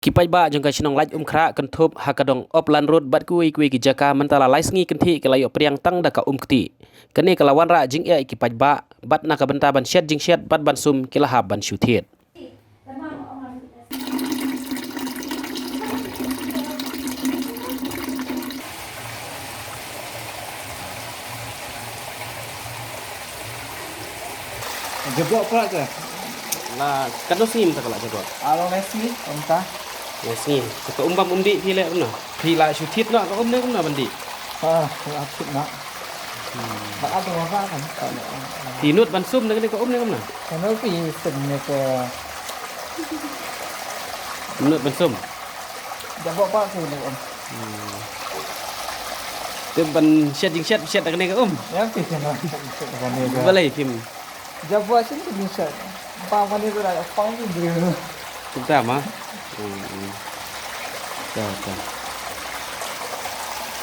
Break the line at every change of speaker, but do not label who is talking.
Kipai ba jong ka sinong laj kra kan thop hakadong oplan road bat kui kijaka mentala laisngi kenti kelayo priang tang da ka kti. Kene kelawan ra jing ya kipai ba bat na ka benta ban syat jing syat bat ban sum kilahab ban syuthiet.
Jebok pula ke?
La kado sim ta kala jadwa.
Along lesi, entah.
Yes ni. Ka umbam undi pile una. Pila syuthiet na ka umne una bandi.
Aku nak. Nak apa apa kan?
Tinut ban sum na ka umne una.
Kenapa pergi sini ke?
Tinut ban sum.
Jebok pula ke ni om?
Te ban syat jing syat syat ka ne ka
Yang pergi sana.
Balai film.
Jebok sini bisa. Paman itu dah pang tu beri.
Kita mah. Ta ta.